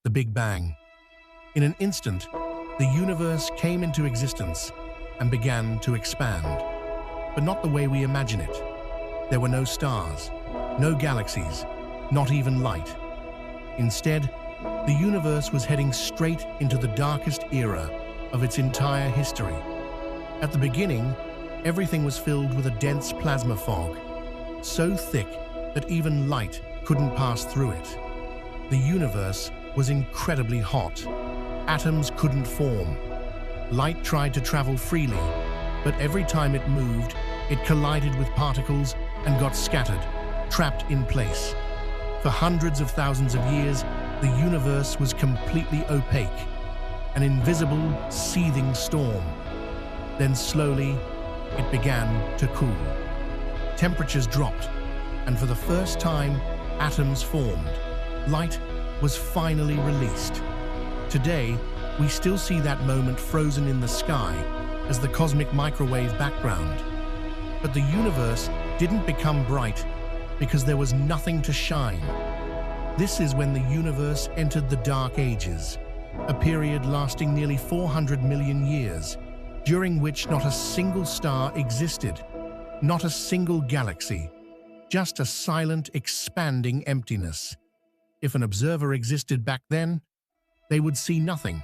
the Big Bang. In an instant, the universe came into existence and began to expand. But not the way we imagine it. There were no stars, no galaxies, not even light. Instead, the universe was heading straight into the darkest era of its entire history. At the beginning, everything was filled with a dense plasma fog, so thick that even light couldn't pass through it. The universe was incredibly hot. Atoms couldn't form. Light tried to travel freely, but every time it moved, it collided with particles and got scattered, trapped in place. For hundreds of thousands of years, the universe was completely opaque, an invisible, seething storm. Then slowly, it began to cool. Temperatures dropped, and for the first time, atoms formed. Light was finally released. Today, we still see that moment frozen in the sky as the cosmic microwave background. But the universe didn't become bright because there was nothing to shine. This is when the universe entered the Dark Ages, a period lasting nearly 400 million years, during which not a single star existed, not a single galaxy, just a silent, expanding emptiness. If an observer existed back then, they would see nothing,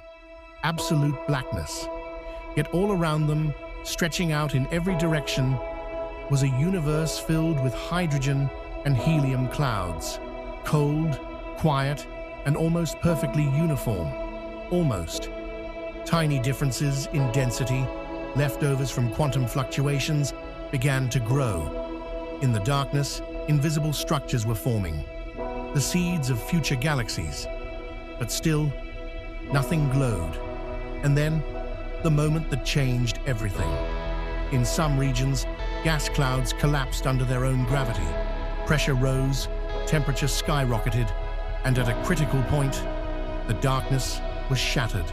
absolute blackness. Yet all around them, stretching out in every direction, was a universe filled with hydrogen and helium clouds, cold, quiet, and almost perfectly uniform. Almost. Tiny differences in density, leftovers from quantum fluctuations, began to grow. In the darkness, invisible structures were forming, the seeds of future galaxies. But still, nothing glowed. And then, the moment that changed everything. In some regions, gas clouds collapsed under their own gravity. Pressure rose, temperature skyrocketed, and at a critical point, the darkness was shattered.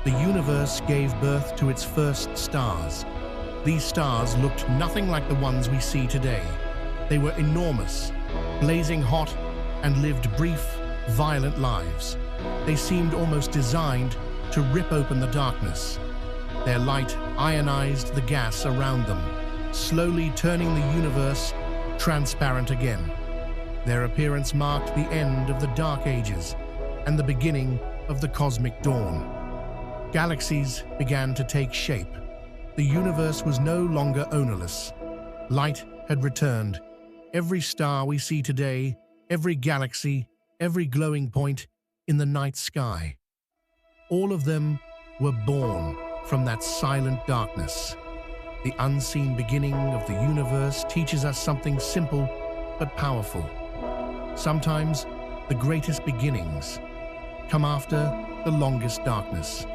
The universe gave birth to its first stars. These stars looked nothing like the ones we see today. They were enormous, blazing hot, and lived brief, violent lives. They seemed almost designed to rip open the darkness. Their light ionized the gas around them, slowly turning the universe transparent again. Their appearance marked the end of the Dark Ages and the beginning of the cosmic dawn. Galaxies began to take shape. The universe was no longer ownerless. Light had returned. Every star we see today, every galaxy, every glowing point in the night sky, all of them were born from that silent darkness. The unseen beginning of the universe teaches us something simple but powerful. Sometimes the greatest beginnings come after the longest darkness.